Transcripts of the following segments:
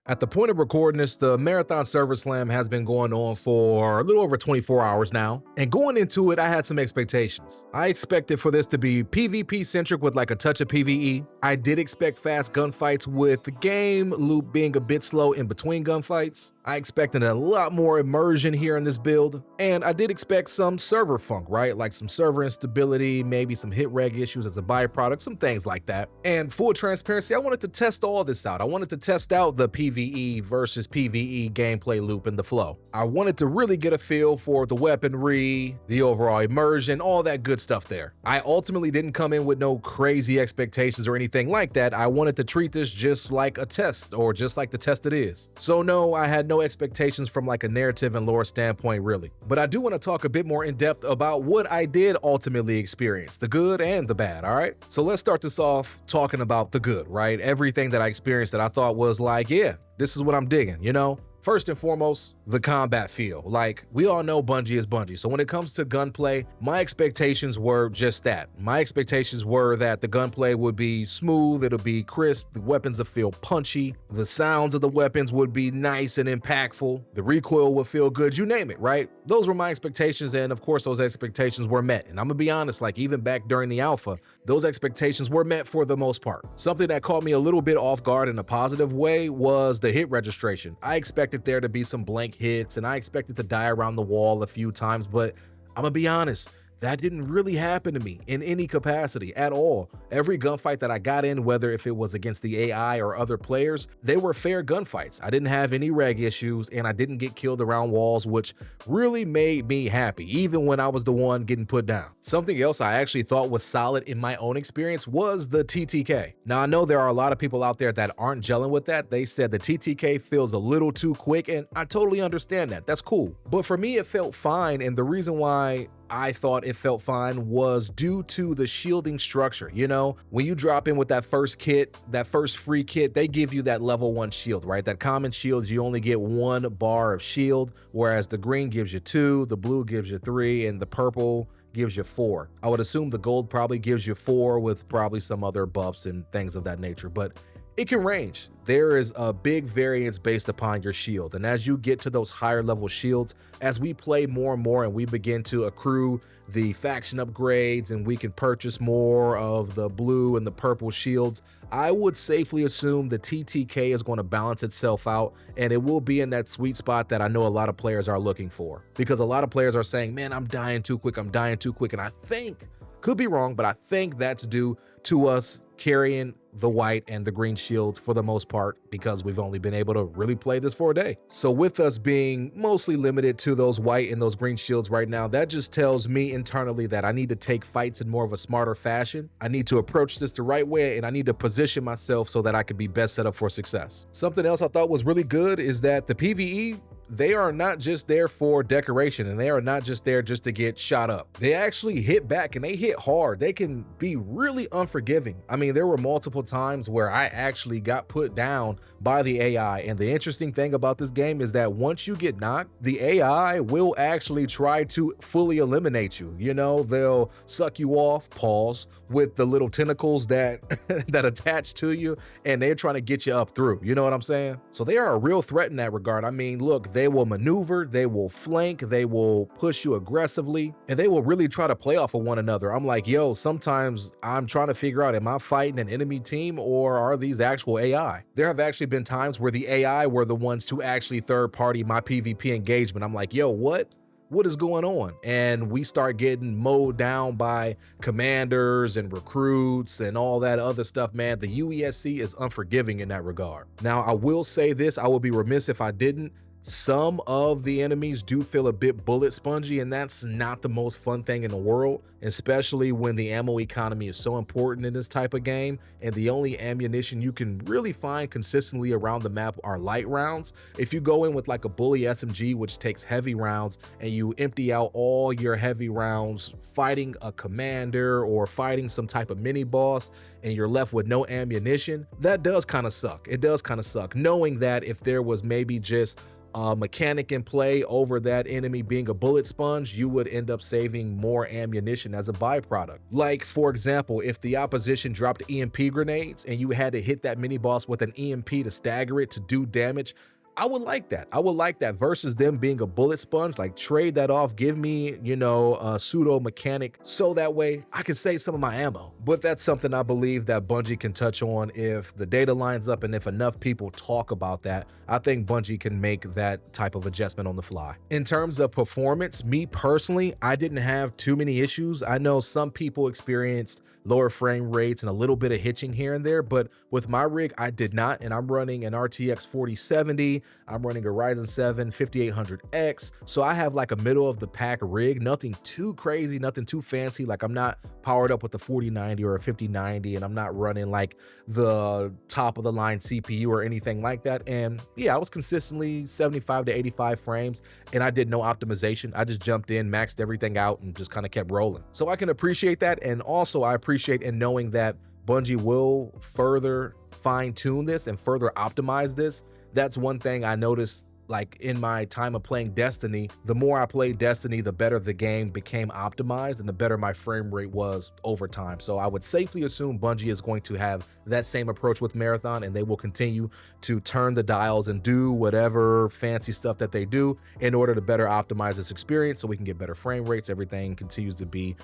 At the point of recording this, the Marathon Server Slam has been going on for a little over 24 hours now, and going into it, I had some expectations. I expected for this to be PvP-centric with like a touch of PvE. I did expect fast gunfights with the game loop being a bit slow in between gunfights. I expected a lot more immersion here in this build, and I did expect some server funk, right? Like some server instability, maybe some hit-reg issues as a byproduct, some things like that. And full transparency, I wanted to test all this out. I wanted to test out the PvE versus PvE gameplay loop and the flow. I wanted to really get a feel for the weaponry, the overall immersion, all that good stuff there. I ultimately didn't come in with no crazy expectations or anything like that. I wanted to treat this just like a test, or just like the test it is. So no, I had no expectations from like a narrative and lore standpoint really. But I do want to talk a bit more in depth about what I did ultimately experience, the good and the bad, all right? So let's start this off talking about the good, right? Everything that I experienced that I thought was like, yeah, this is what I'm digging, you know? First and foremost, the combat feel. Like, we all know Bungie is Bungie. So when it comes to gunplay, my expectations were just that. My expectations were that the gunplay would be smooth, it'll be crisp, the weapons will feel punchy, the sounds of the weapons would be nice and impactful, the recoil would feel good, you name it, right? Those were my expectations, and of course those expectations were met. And I'm gonna be honest, like even back during the alpha, those expectations were met for the most part. Something that caught me a little bit off guard in a positive way was the hit registration. I expected there to be some blank hits, and I expected to die around the wall a few times, but I'm gonna be honest, that didn't really happen to me in any capacity at all. Every gunfight that I got in, whether if it was against the AI or other players, they were fair gunfights. I didn't have any reg issues, and I didn't get killed around walls, which really made me happy, even when I was the one getting put down. Something else I actually thought was solid in my own experience was the TTK. Now, I know there are a lot of people out there that aren't gelling with that. They said the TTK feels a little too quick, and I totally understand that. That's cool. But for me, it felt fine, and the reason why I thought it felt fine was due to the shielding structure. You know, when you drop in with that first kit, that first free kit, they give you that level 1 shield, right? That common shield, you only get 1 bar of shield, whereas the green gives you 2, the blue gives you 3, and the purple gives you 4. I would assume the gold probably gives you 4 with probably some other buffs and things of that nature, but it can range. There is a big variance based upon your shield. And as you get to those higher level shields, as we play more and more and we begin to accrue the faction upgrades and we can purchase more of the blue and the purple shields, I would safely assume the TTK is going to balance itself out, and it will be in that sweet spot that I know a lot of players are looking for. Because a lot of players are saying, man, I'm dying too quick, I'm dying too quick. And I think, could be wrong, but I think that's due to us carrying the white and the green shields for the most part, because we've only been able to really play this for a day. So with us being mostly limited to those white and those green shields right now, that just tells me internally that I need to take fights in more of a smarter fashion. I need to approach this the right way, and I need to position myself so that I can be best set up for success. Something else I thought was really good is that the PvE, they are not just there for decoration, and they are not just there just to get shot up. They actually hit back, and they hit hard. They can be really unforgiving. I mean, there were multiple times where I actually got put down by the AI, and the interesting thing about this game is that once you get knocked, the AI will actually try to fully eliminate you. You know, they'll suck you off, pause, with the little tentacles that that attach to you, and they're trying to get you up through. You know what I'm saying? So they are a real threat in that regard. I mean, look, they will maneuver, they will flank, they will push you aggressively, and they will really try to play off of one another. I'm like, yo, sometimes I'm trying to figure out, am I fighting an enemy team or are these actual AI? There have actually been times where the AI were the ones to actually third party my PvP engagement. I'm like, yo, what is going on? And we start getting mowed down by commanders and recruits and all that other stuff, man. The UESC is unforgiving in that regard. Now, I will say this, I would be remiss if I didn't. Some of the enemies do feel a bit bullet spongy, and that's not the most fun thing in the world, especially when the ammo economy is so important in this type of game, and the only ammunition you can really find consistently around the map are light rounds. If you go in with like a bully SMG, which takes heavy rounds, and you empty out all your heavy rounds fighting a commander or fighting some type of mini boss, and you're left with no ammunition, that does kind of suck. It does kind of suck, knowing that if there was maybe just mechanic in play over that enemy being a bullet sponge, you would end up saving more ammunition as a byproduct. Like, for example, if the opposition dropped EMP grenades and you had to hit that mini boss with an EMP to stagger it to do damage, I would like that. I would like that versus them being a bullet sponge. Like, trade that off. Give me, you know, a pseudo mechanic so that way I can save some of my ammo. But that's something I believe that Bungie can touch on if the data lines up and if enough people talk about that. I think Bungie can make that type of adjustment on the fly. In terms of performance, me personally, I didn't have too many issues. I know some people experienced lower frame rates and a little bit of hitching here and there, but with my rig, I did not, and I'm running an RTX 4070, I'm running a Ryzen 7 5800X, so I have like a middle of the pack rig, nothing too crazy, nothing too fancy, like I'm not powered up with a 4090 or a 5090, and I'm not running like the top of the line CPU or anything like that, and yeah, I was consistently 75 to 85 frames, and I did no optimization. I just jumped in, maxed everything out, and just kind of kept rolling. So I can appreciate that, and also I appreciate in knowing that Bungie will further fine-tune this and further optimize this. That's one thing I noticed, like in my time of playing Destiny. The more I played Destiny, the better the game became optimized and the better my frame rate was over time. So I would safely assume Bungie is going to have that same approach with Marathon, and they will continue to turn the dials and do whatever fancy stuff that they do in order to better optimize this experience so we can get better frame rates. Everything continues to be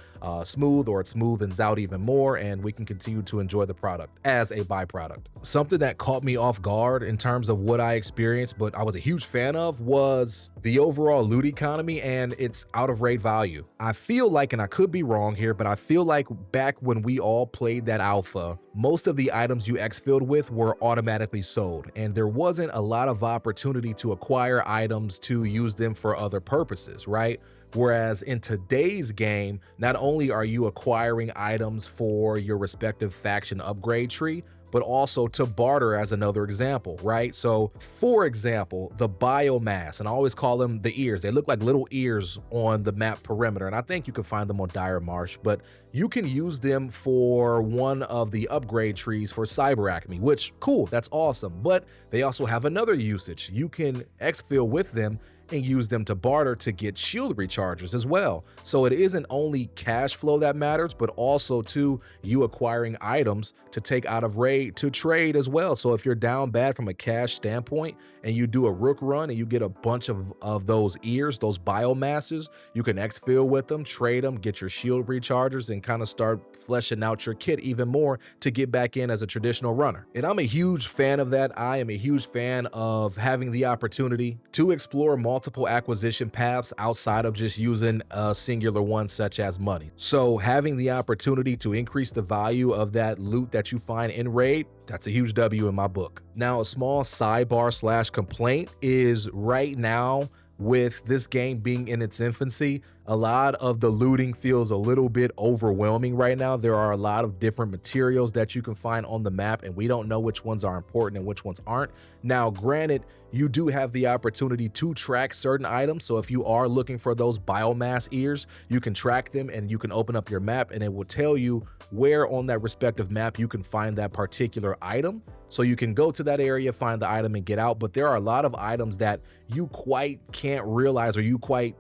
smooth, or it smoothens out even more, and we can continue to enjoy the product as a byproduct. Something that caught me off guard in terms of what I experienced, but I was a huge fan of, was the overall loot economy and its out of raid value. I feel like, and I could be wrong here, but I feel like back when we all played that alpha, most of the items you exfilled with were automatically sold, and there wasn't a lot of opportunity to acquire items to use them for other purposes, right? Whereas in today's game, not only are you acquiring items for your respective faction upgrade tree, but also to barter as another example, right? So for example, the biomass, and I always call them the ears. They look like little ears on the map perimeter, and I think you can find them on Dire Marsh, but you can use them for one of the upgrade trees for Cyber Acme, which, cool, that's awesome. But they also have another usage. You can exfil with them and use them to barter to get shield rechargers as well. So it isn't only cash flow that matters, but also to you acquiring items to take out of raid to trade as well. So if you're down bad from a cash standpoint and you do a rook run and you get a bunch of those ears, those biomasses, you can exfil with them, trade them, get your shield rechargers, and kind of start fleshing out your kit even more to get back in as a traditional runner. And I'm a huge fan of that. I am a huge fan of having the opportunity to explore multiple acquisition paths outside of just using a singular one, such as money. So having the opportunity to increase the value of that loot that you find in raid, that's a huge W in my book. Now, a small sidebar / complaint is right now, with this game being in its infancy, a lot of the looting feels a little bit overwhelming right now. There are a lot of different materials that you can find on the map, and we don't know which ones are important and which ones aren't. Now, granted, you do have the opportunity to track certain items. So if you are looking for those biomass ears, you can track them and you can open up your map and it will tell you where on that respective map you can find that particular item. So you can go to that area, find the item, and get out. But there are a lot of items that you quite can't realize, or you quite,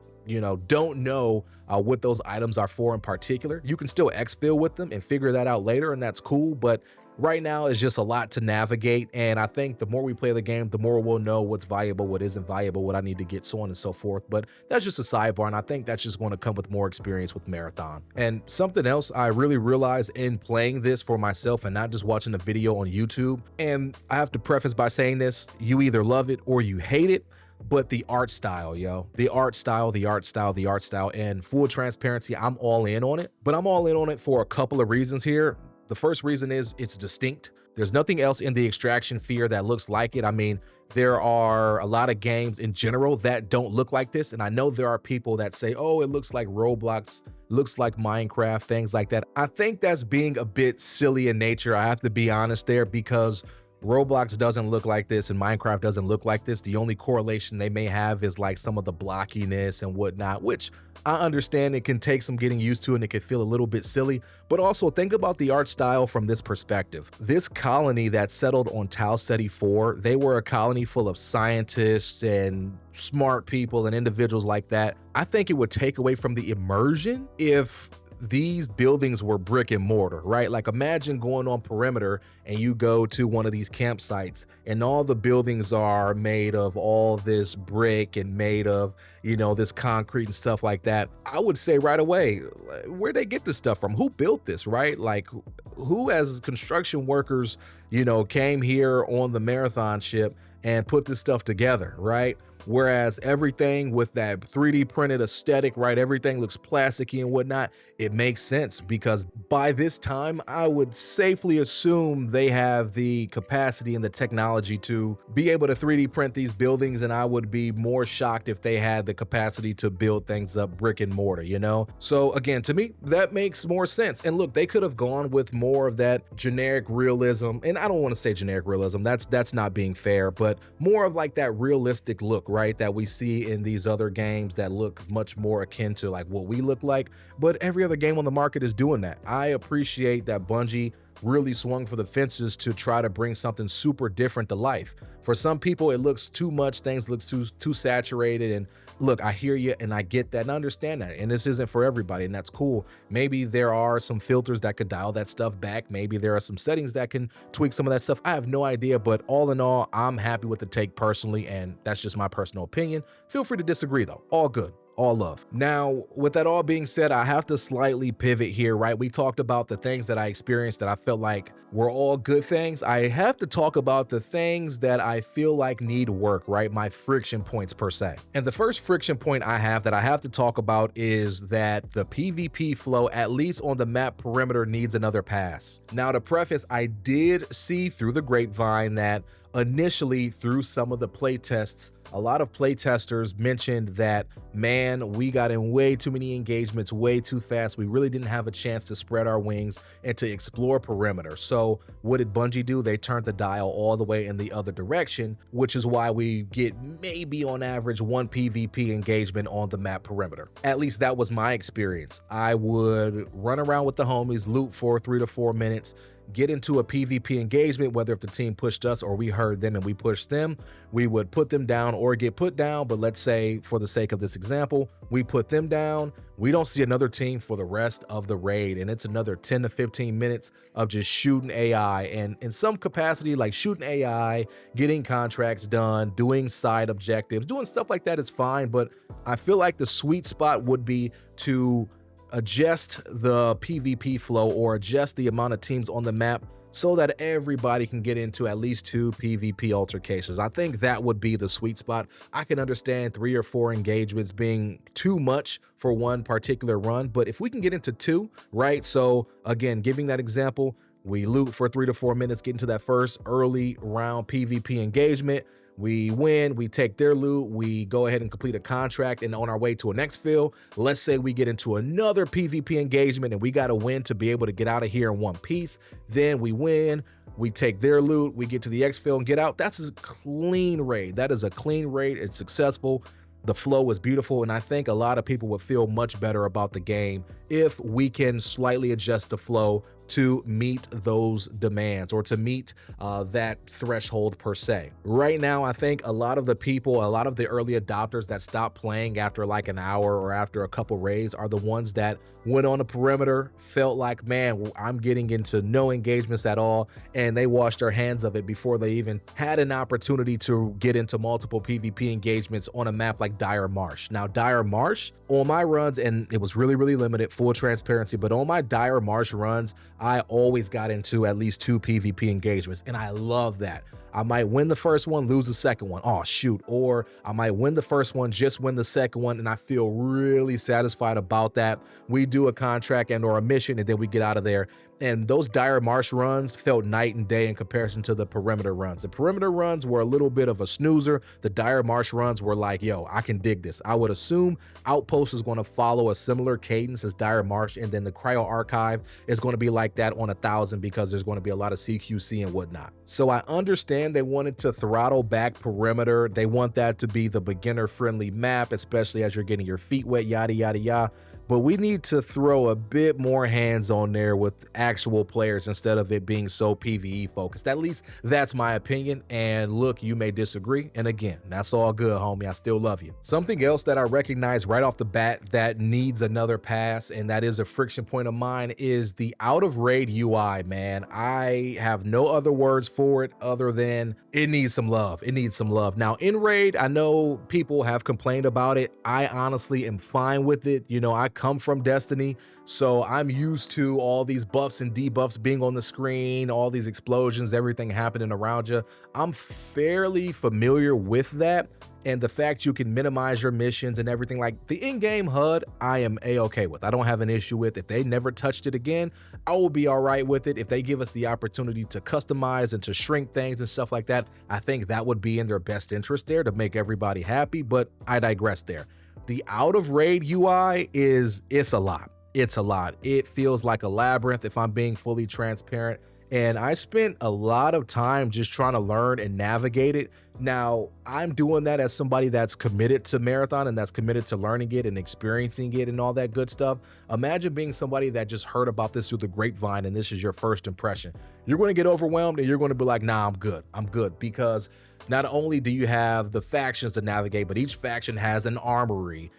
don't know what those items are for in particular. You can still exfil with them and figure that out later, and that's cool. But right now it's just a lot to navigate, and I think the more we play the game, the more we'll know what's valuable, what isn't valuable, what I need to get, so on and so forth. But that's just a sidebar, and I think that's just going to come with more experience with Marathon. And something else I really realized in playing this for myself and not just watching a video on YouTube, and I have to preface by saying this, you either love it or you hate it, but the art style, the art style, and full transparency, I'm all in on it. But I'm all in on it for a couple of reasons here. The first reason is it's distinct. There's nothing else in the extraction sphere that looks like it. I mean, there are a lot of games in general that don't look like this. And I know there are people that say, oh, it looks like Roblox, looks like Minecraft, things like that. I think that's being a bit silly in nature. I have to be honest there, because Roblox doesn't look like this and Minecraft doesn't look like this. The only correlation they may have is like some of the blockiness and whatnot, which I understand it can take some getting used to and it can feel a little bit silly, but also think about the art style from this perspective. This colony that settled on Tau Ceti 4, they were a colony full of scientists and smart people and individuals like that. I think it would take away from the immersion if these buildings were brick and mortar, right? Like imagine going on perimeter and you go to one of these campsites and all the buildings are made of all this brick and made of, you know, this concrete and stuff like that. I would say right away, where'd they get this stuff from? Who built this, right? Like who as construction workers, you know, came here on the Marathon ship and put this stuff together, right? Whereas everything with that 3D printed aesthetic, right? Everything looks plasticky and whatnot. It makes sense because by this time, I would safely assume they have the capacity and the technology to be able to 3D print these buildings. And I would be more shocked if they had the capacity to build things up brick and mortar, you know? So again, to me, that makes more sense. And look, they could have gone with more of that generic realism. And I don't want to say generic realism. That's not being fair, but more of like that realistic look, right, that we see in these other games that look much more akin to like what we look like. But every other game on the market is doing that. I appreciate that Bungie really swung for the fences to try to bring something super different to life. For some people, it looks too much, things look too saturated, and look, I hear you and I get that and I understand that, and this isn't for everybody, and that's cool. Maybe there are some filters that could dial that stuff back. Maybe there are some settings that can tweak some of that stuff. I have no idea, but all in all, I'm happy with the take personally, and that's just my personal opinion. Feel free to disagree though, all good. All love. Now, with that all being said, I have to slightly pivot here, right? We talked about the things that I experienced that I felt like were all good things. I have to talk about the things that I feel like need work, right? My friction points per se. And the first friction point I have to talk about is that the PvP flow, at least on the map perimeter, needs another pass. Now, to preface, I did see through the grapevine that initially through some of the playtests, a lot of playtesters mentioned that, man, we got in way too many engagements way too fast. We really didn't have a chance to spread our wings and to explore perimeter. So what did Bungie do? They turned the dial all the way in the other direction, which is why we get maybe on average one PvP engagement on the map perimeter. At least that was my experience. I would run around with the homies, loot for 3 to 4 minutes, get into a PvP engagement, whether if the team pushed us or we heard them and we pushed them, we would put them down or get put down. But let's say for the sake of this example, we put them down, we don't see another team for the rest of the raid, and it's another 10 to 15 minutes of just shooting AI, and in some capacity, like shooting AI, getting contracts done, doing side objectives, doing stuff like that is fine. But I feel like the sweet spot would be to adjust the PvP flow or adjust the amount of teams on the map so that everybody can get into at least 2 PvP altercations. I think that would be the sweet spot. I can understand 3 or 4 engagements being too much for one particular run, but if we can get into 2, right? So again, giving that example, we loot for 3 to 4 minutes, get into that first early round PvP engagement. We win, we take their loot, we go ahead and complete a contract, and on our way to a next fill, let's say we get into another PvP engagement and we got to win to be able to get out of here in one piece. Then we win, we take their loot, we get to the exfil and get out. That's a clean raid. That is a clean raid. It's successful. The flow is beautiful, and I think a lot of people would feel much better about the game if we can slightly adjust the flow to meet those demands or to meet that threshold per se. Right now, I think a lot of the people, a lot of the early adopters that stopped playing after like an hour or after a couple raids are the ones that went on the perimeter, felt like, man, I'm getting into no engagements at all, and they washed their hands of it before they even had an opportunity to get into multiple PvP engagements on a map like Dire Marsh. Now, Dire Marsh, on my runs, and it was really, really limited, full transparency, but on my Dire Marsh runs, I always got into at least 2 PvP engagements, and I love that. I might win the first one, lose the second one. Oh, shoot. Or I might win the first one, just win the second one, and I feel really satisfied about that. We do a contract and or a mission, and then we get out of there. And those Dire Marsh runs felt night and day in comparison to the perimeter runs. The perimeter runs were a little bit of a snoozer. The Dire Marsh runs were like, yo, I can dig this. I would assume Outpost is going to follow a similar cadence as Dire Marsh, and then the Cryo Archive is going to be like that on 1,000 because there's going to be a lot of CQC and whatnot. So I understand they wanted to throttle back perimeter. They want that to be the beginner-friendly map, especially as you're getting your feet wet, yada, yada, yada. But we need to throw a bit more hands on there with actual players instead of it being so PvE focused. At least that's my opinion. And look, you may disagree. And again, that's all good, homie. I still love you. Something else that I recognize right off the bat that needs another pass, and that is a friction point of mine, is the out of raid UI, man. I have no other words for it other than it needs some love. It needs some love. Now, in raid, I know people have complained about it. I honestly am fine with it. You know, I come from Destiny, so I'm used to all these buffs and debuffs being on the screen, all these explosions, everything happening around you. I'm fairly familiar with that, and the fact you can minimize your missions and everything, like the in-game HUD, I am a-okay with. I don't have an issue with. If they never touched it again, I will be all right with it. If they give us the opportunity to customize and to shrink things and stuff like that, I think that would be in their best interest there to make everybody happy, but I digress there. The out of raid UI it's a lot. It's a lot. It feels like a labyrinth if I'm being fully transparent. And I spent a lot of time just trying to learn and navigate it. Now, I'm doing that as somebody that's committed to Marathon and that's committed to learning it and experiencing it and all that good stuff. Imagine being somebody that just heard about this through the grapevine and this is your first impression. You're going to get overwhelmed and you're going to be like, nah, I'm good. I'm good. Because not only do you have the factions to navigate, but each faction has an armory.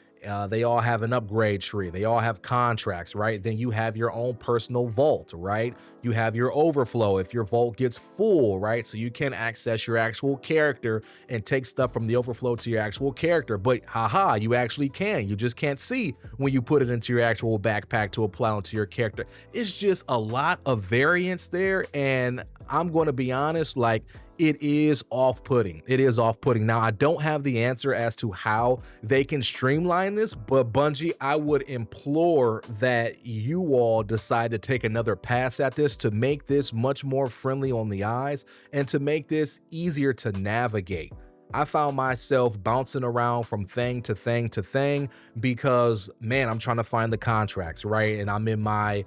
They all have an upgrade tree. They all have contracts, right? Then you have your own personal vault, right? You have your overflow if your vault gets full, right? So you can access your actual character and take stuff from the overflow to your actual character. But haha, you actually can. You just can't see when you put it into your actual backpack to apply onto your character. It's just a lot of variance there. And I'm going to be honest, like, it is off-putting. It is off-putting. Now, I don't have the answer as to how they can streamline this, but Bungie, I would implore that you all decide to take another pass at this to make this much more friendly on the eyes and to make this easier to navigate. I found myself bouncing around from thing to thing to thing because, man, I'm trying to find the contracts, right? And I'm in my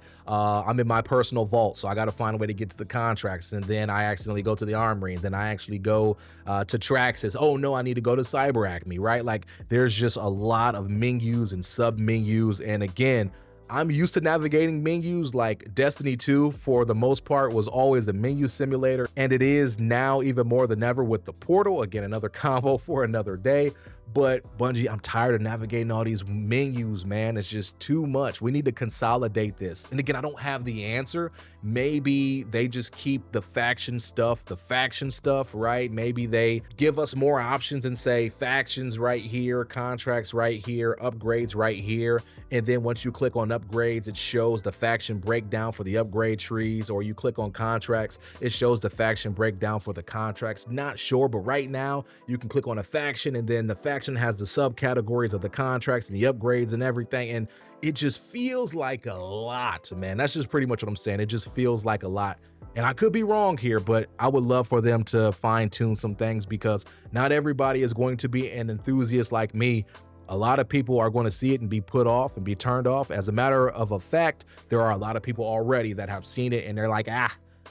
personal vault, so I got to find a way to get to the contracts. And then I accidentally go to the armory, and then I actually go to Traxxas. Oh no, I need to go to Cyber Acme, right? Like, there's just a lot of menus and sub menus, and again, I'm used to navigating menus. Like Destiny 2, for the most part, was always a menu simulator, and it is now even more than ever with the portal. Again, another convo for another day. But Bungie, I'm tired of navigating all these menus, man. It's just too much. We need to consolidate this. And again, I don't have the answer. Maybe they just keep the faction stuff, right? Maybe they give us more options and say factions right here, contracts right here, upgrades right here. And then once you click on upgrades, it shows the faction breakdown for the upgrade trees, or you click on contracts, it shows the faction breakdown for the contracts. Not sure, but right now you can click on a faction and then the faction has the subcategories of the contracts and the upgrades and everything, and it just feels like a lot, man. That's just pretty much what I'm saying. It just feels like a lot, and I could be wrong here, but I would love for them to fine-tune some things because not everybody is going to be an enthusiast like me. A lot of people are going to see it and be put off and be turned off. As a matter of a fact, there are a lot of people already that have seen it and they're like,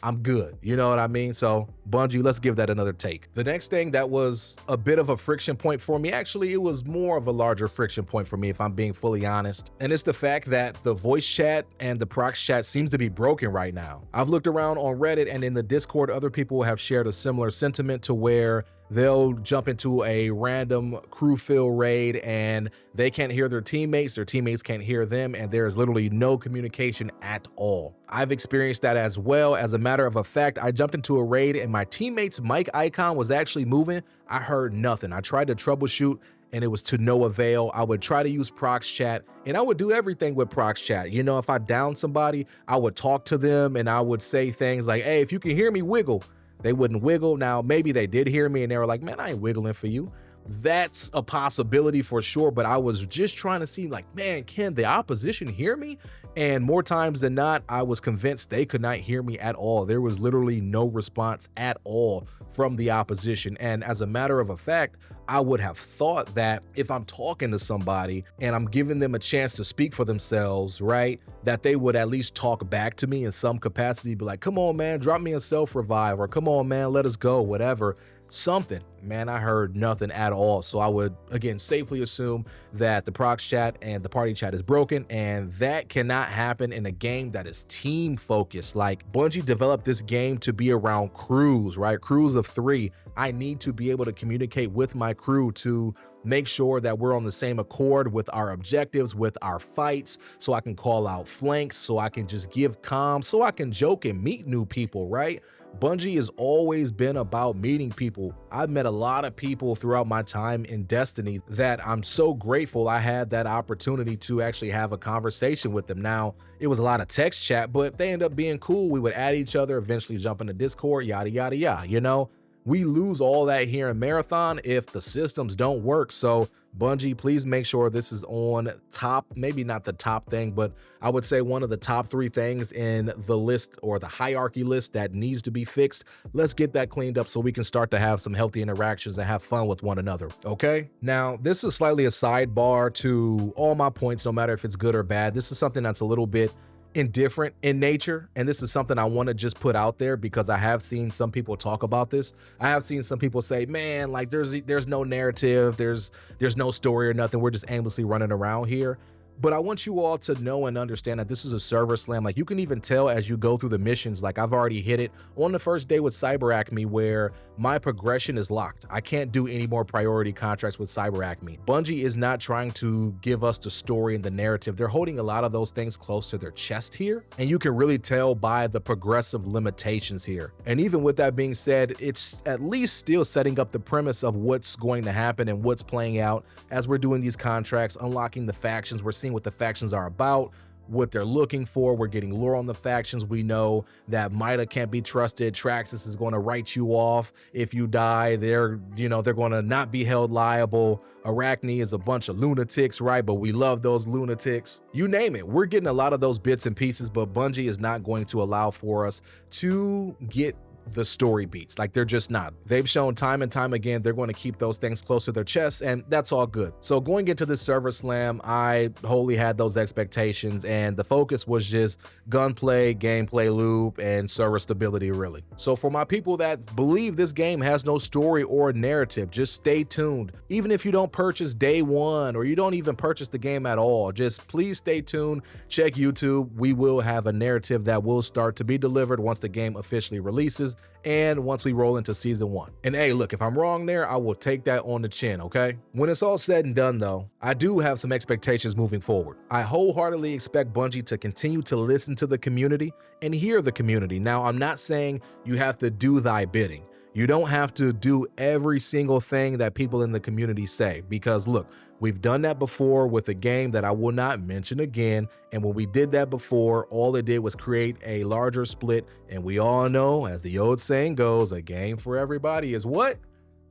I'm good. You know what I mean? So Bungie, let's give that another take. The next thing that was a bit of a friction point for me, actually, it was more of a larger friction point for me, if I'm being fully honest. And it's the fact that the voice chat and the prox chat seems to be broken right now. I've looked around on Reddit and in the Discord, other people have shared a similar sentiment to where they'll jump into a random crew fill raid and they can't hear their teammates can't hear them, and there is literally no communication at all. I've experienced that as well. As a matter of a fact, I jumped into a raid and my teammate's mic icon was actually moving. I heard nothing. I tried to troubleshoot and it was to no avail. I would try to use prox chat and I would do everything with prox chat. You know, if I downed somebody, I would talk to them and I would say things like, hey, if you can hear me, wiggle. They wouldn't wiggle. Now, maybe they did hear me and they were like, man, I ain't wiggling for you. that's a possibility for sure, but I was just trying to see like, man, can the opposition hear me? And more times than not, I was convinced they could not hear me at all. There was literally no response at all from the opposition. And as a matter of a fact, I would have thought that if I'm talking to somebody and I'm giving them a chance to speak for themselves, right, that they would at least talk back to me in some capacity, be like, come on, man, drop me a self-revive, or come on, man, let us go, whatever. Something. Man, I heard nothing at all. So I would, again, safely assume that the prox chat and the party chat is broken, and that cannot happen in a game that is team focused. Like, Bungie developed this game to be around crews, right? Crews of 3. I need to be able to communicate with my crew to make sure that we're on the same accord with our objectives, with our fights, so I can call out flanks, so I can just give comms, so I can joke and meet new people, right? Bungie has always been about meeting people. I've met a lot of people throughout my time in Destiny that I'm so grateful I had that opportunity to actually have a conversation with them. Now, it was a lot of text chat, but they end up being cool. We would add each other, eventually jump into Discord, yada, yada, yada, you know? We lose all that here in Marathon if the systems don't work. So Bungie, please make sure this is on top, maybe not the top thing, but I would say one of the top 3 things in the list or the hierarchy list that needs to be fixed. Let's get that cleaned up so we can start to have some healthy interactions and have fun with one another, okay? Now, this is slightly a sidebar to all my points, no matter if it's good or bad. This is something that's a little bit indifferent in nature, and this is something I want to just put out there because I have seen some people talk about this. I have seen some people say, man, like there's no narrative, there's no story or nothing, we're just aimlessly running around here. But I want you all to know and understand that this is a server slam. Like, you can even tell as you go through the missions. Like, I've already hit it on the first day with Cyber Acme where my progression is locked. I can't do any more priority contracts with Cyber Acme. Bungie is not trying to give us the story and the narrative. They're holding a lot of those things close to their chest here, and you can really tell by the progressive limitations here. And even with that being said, it's at least still setting up the premise of what's going to happen and what's playing out as we're doing these contracts, unlocking the factions. We're seeing what the factions are about, what they're looking for. We're getting lore on the factions. We know that Mida can't be trusted. Traxxas is going to write you off if you die. They're going to not be held liable. Arachne is a bunch of lunatics, right? But we love those lunatics. You name it. We're getting a lot of those bits and pieces, but Bungie is not going to allow for us to get the story beats. Like, they're just not. They've shown time and time again they're going to keep those things close to their chests, and that's all good. So going into this server slam, I wholly had those expectations, and the focus was just gunplay, gameplay loop, and server stability, really. So for my people that believe this game has no story or narrative, just stay tuned. Even if you don't purchase day one or you don't even purchase the game at all, just please stay tuned. Check YouTube. We will have a narrative that will start to be delivered once the game officially releases and once we roll into season 1. And hey, look, if I'm wrong there, I will take that on the chin, okay? When it's all said and done though, I do have some expectations moving forward. I wholeheartedly expect Bungie to continue to listen to the community and hear the community. Now, I'm not saying you have to do thy bidding. You don't have to do every single thing that people in the community say, because look, we've done that before with a game that I will not mention again, and when we did that before, all it did was create a larger split, and we all know, as the old saying goes, a game for everybody is what?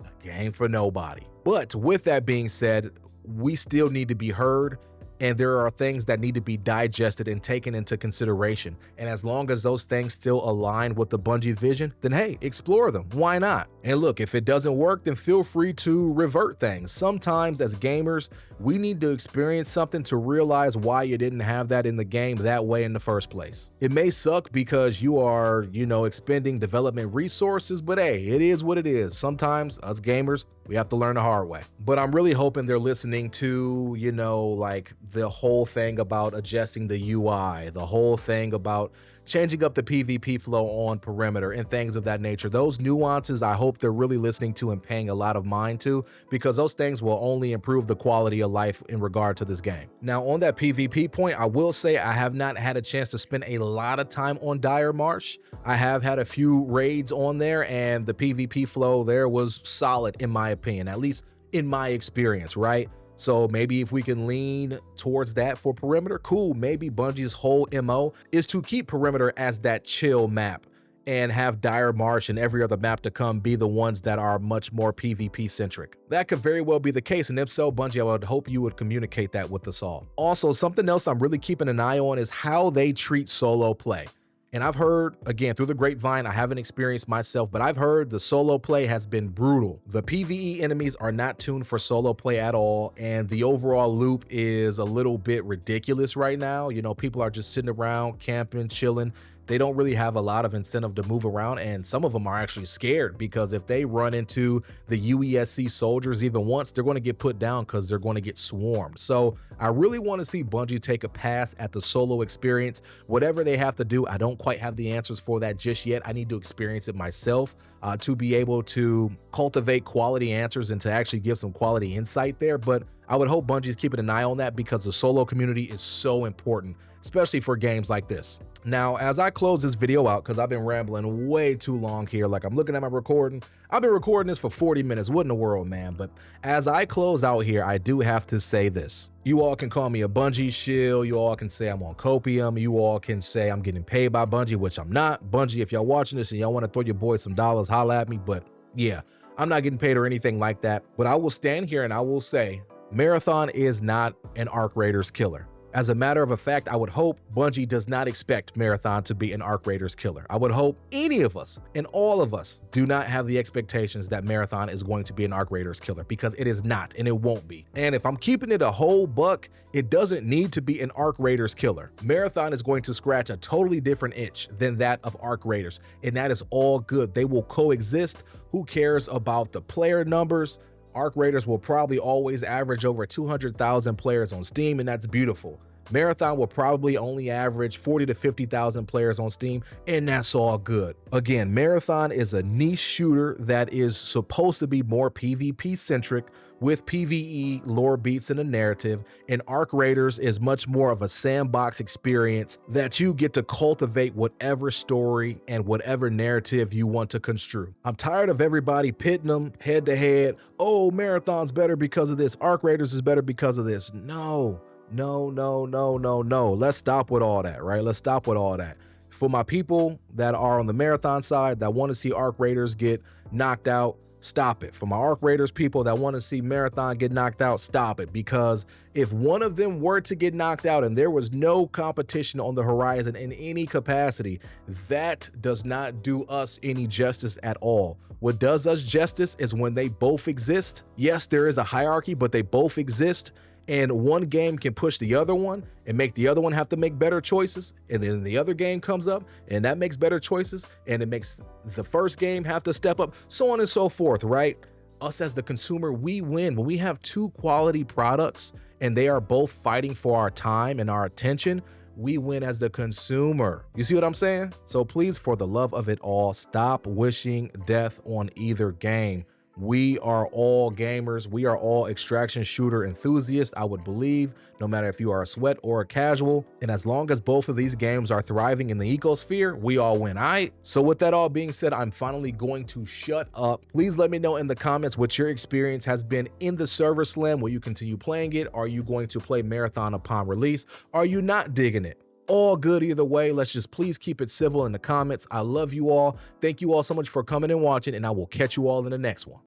A game for nobody. But with that being said, we still need to be heard, and there are things that need to be digested and taken into consideration. And as long as those things still align with the Bungie vision, then hey, explore them. Why not? And look, if it doesn't work, then feel free to revert things. Sometimes as gamers, we need to experience something to realize why you didn't have that in the game that way in the first place. It may suck because you are, expending development resources, but hey, it is what it is. Sometimes us gamers, we have to learn the hard way. But I'm really hoping they're listening to, like the whole thing about adjusting the UI, the whole thing about changing up the PvP flow on perimeter and things of that nature. Those nuances, I hope they're really listening to and paying a lot of mind to, because those things will only improve the quality of life in regard to this game. Now, on that PvP point, I will say I have not had a chance to spend a lot of time on Dire Marsh. I have had a few raids on there, and the PvP flow there was solid in my opinion, at least in my experience, right? So maybe if we can lean towards that for perimeter, cool. Maybe Bungie's whole MO is to keep perimeter as that chill map. and have Dire Marsh and every other map to come be the ones that are much more PvP centric. That could very well be the case, and if so, Bungie, I would hope you would communicate that with us all. Also, something else I'm really keeping an eye on is how they treat solo play. And I've heard, again, through the grapevine, I haven't experienced myself, but I've heard the solo play has been brutal. The PvE enemies are not tuned for solo play at all, and the overall loop is a little bit ridiculous right now. You know, people are just sitting around, camping, chilling. They don't really have a lot of incentive to move around, and some of them are actually scared because if they run into the UESC soldiers even once, they're going to get put down because they're going to get swarmed. So I really want to see Bungie take a pass at the solo experience. Whatever they have to do, I don't quite have the answers for that just yet. I need to experience it myself to be able to cultivate quality answers and to actually give some quality insight there. But I would hope Bungie's keeping an eye on that because the solo community is so important, especially for games like this. Now, as I close this video out, because I've been rambling way too long here, like I'm looking at my recording, I've been recording this for 40 minutes, what in the world, man? But as I close out here, I do have to say this. You all can call me a Bungie shill, you all can say I'm on copium, you all can say I'm getting paid by Bungie, which I'm not. Bungie, if y'all watching this and y'all want to throw your boys some dollars, holla at me, but yeah, I'm not getting paid or anything like that. But I will stand here and I will say, Marathon is not an Arc Raiders killer. As a matter of fact, I would hope Bungie does not expect Marathon to be an Arc Raiders killer. I would hope any of us and all of us do not have the expectations that Marathon is going to be an Arc Raiders killer, because it is not and it won't be. And if I'm keeping it a whole buck, it doesn't need to be an Arc Raiders killer. Marathon is going to scratch a totally different itch than that of Arc Raiders, and that is all good. They will coexist. Who cares about the player numbers? Arc Raiders will probably always average over 200,000 players on Steam, and that's beautiful. Marathon will probably only average 40 to 50,000 players on Steam, and that's all good. Again, Marathon is a niche shooter that is supposed to be more PvP centric with PvE, lore beats, and a narrative, and Arc Raiders is much more of a sandbox experience that you get to cultivate whatever story and whatever narrative you want to construe. I'm tired of everybody pitting them head to head. Oh, Marathon's better because of this. Arc Raiders is better because of this. No. Let's stop with all that, right? Let's stop with all that. For my people that are on the Marathon side that want to see Arc Raiders get knocked out, stop it. For my Arc Raiders people that want to see Marathon get knocked out, stop it. Because if one of them were to get knocked out and there was no competition on the horizon in any capacity, that does not do us any justice at all. What does us justice is when they both exist. Yes, there is a hierarchy, but they both exist. And one game can push the other one and make the other one have to make better choices. And then the other game comes up and that makes better choices. And it makes the first game have to step up, so on and so forth, right? Us as the consumer, we win. When we have two quality products and they are both fighting for our time and our attention, we win as the consumer. You see what I'm saying? So please, for the love of it all, stop wishing death on either game. We are all gamers. We are all extraction shooter enthusiasts, I would believe, no matter if you are a sweat or a casual. And as long as both of these games are thriving in the ecosphere, we all win, all right? So with that all being said, I'm finally going to shut up. Please let me know in the comments what your experience has been in the server slam. Will you continue playing it? Are you going to play Marathon upon release? Are you not digging it? All good either way. Let's just please keep it civil in the comments. I love you all. Thank you all so much for coming and watching, and I will catch you all in the next one.